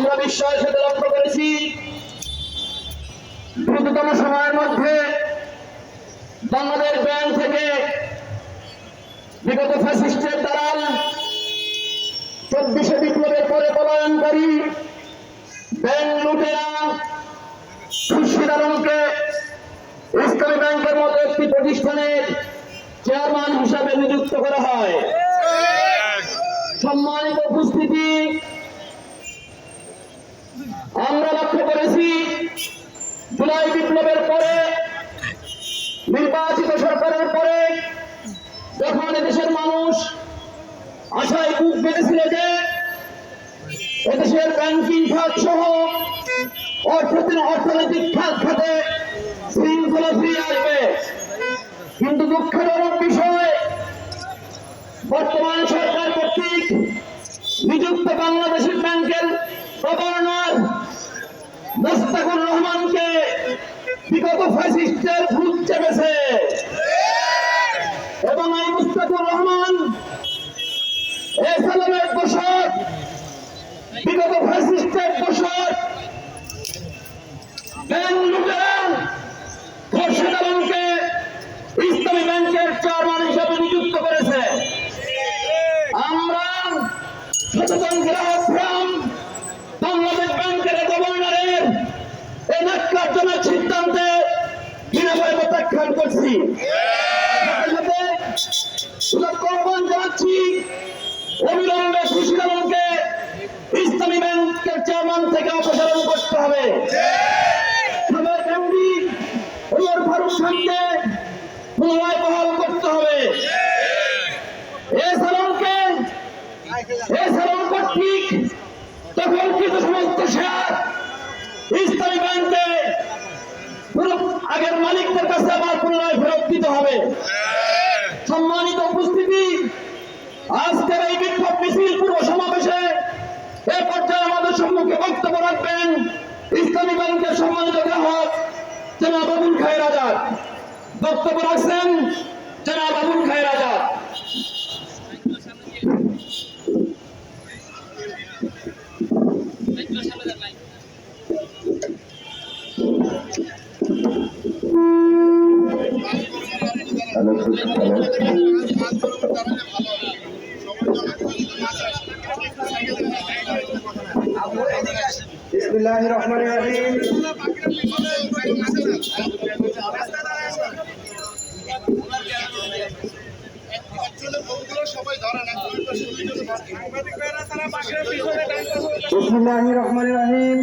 আমরা বিশ্বাসের সাথে লক্ষ্য করেছি দ্রুততম সময়ের মধ্যে বাংলাদেশ ব্যাংক থেকে বিগত ফ্যাসিস্টের দালাল 24শে বিপ্লবের পরে পলায়নকারী ব্যাংক লুটেরা খুরশিদ আলমকে ইসলামী ব্যাংকের মতো একটি প্রতিষ্ঠানের চেয়ারম্যান হিসাবে নিযুক্ত করা হয়। সম্মানিত উপস্থিতি, আমরা লক্ষ্য করেছি জুলাই বিপ্লবের পরে নির্বাচিত সরকারের পরে যখন এদেশের মানুষ আশায় বুক বেঁধেছিল যে এদেশের ব্যাংকিং খাত সহ অর্থনৈতিক খাতে শৃঙ্খলা ফিরিয়ে আসবে, কিন্তু দুঃখজনক বিষয় বর্তমান সরকার কর্তৃক নিযুক্ত বাংলাদেশের ব্যাংকের গভর্নর মোস্তাকুর রহমানকে বিগত ফ্যাসিস্টের ভূত চেপেছে এবং এই মোস্তাকুর রহমান এসালামের দোষর, বিগত ফ্যাসিস্টের দোষর ব্যাংক লুটেরা খুরশিদ আলমকে ইসলামী ব্যাংকের চেয়ারম্যান হিসেবে নিযুক্ত করেছে। আমরা সচেতন গ্রাহক ফোরাম বাংলাদেশ ব্যাংকের গভর্নরের এই ন্যাক্কারজনক সিদ্ধান্তে বিনয় প্রত্যাখ্যান করছি। আহ্বান জানাচ্ছি অবিলম্বে খুরশিদ আলমকে ইসলামী ব্যাংকের চেয়ারম্যান থেকে অপসারণ করতে হবে। ফারুক খানকে পুনরায় বহাল করতে হবে। এছাড়াও কর্তৃক দখলকৃত সমস্ত শেয়ার ইসলামী ব্যাংকে আগের মালিকদের কাছে আবার পুনরায় ফেরত দিতে হবে। সম্মানিত উপস্থিতি, আজকের এই বিক্ষোভ মিছিল পূর্ব সমাবেশে এ পর্যায়ে আমাদের সম্মুখে বক্তব্য রাখবেন ইসলামী ব্যাংকের সম্মানিত গ্রাহক জনাব আবুল খায়ের আজাদ। বক্তব্য রাখছেন জনাব আবুল খায়ের আজাদ। বিসমিল্লাহির রহমানির রহিম। বিসমিল্লাহির রহমানির রহিম।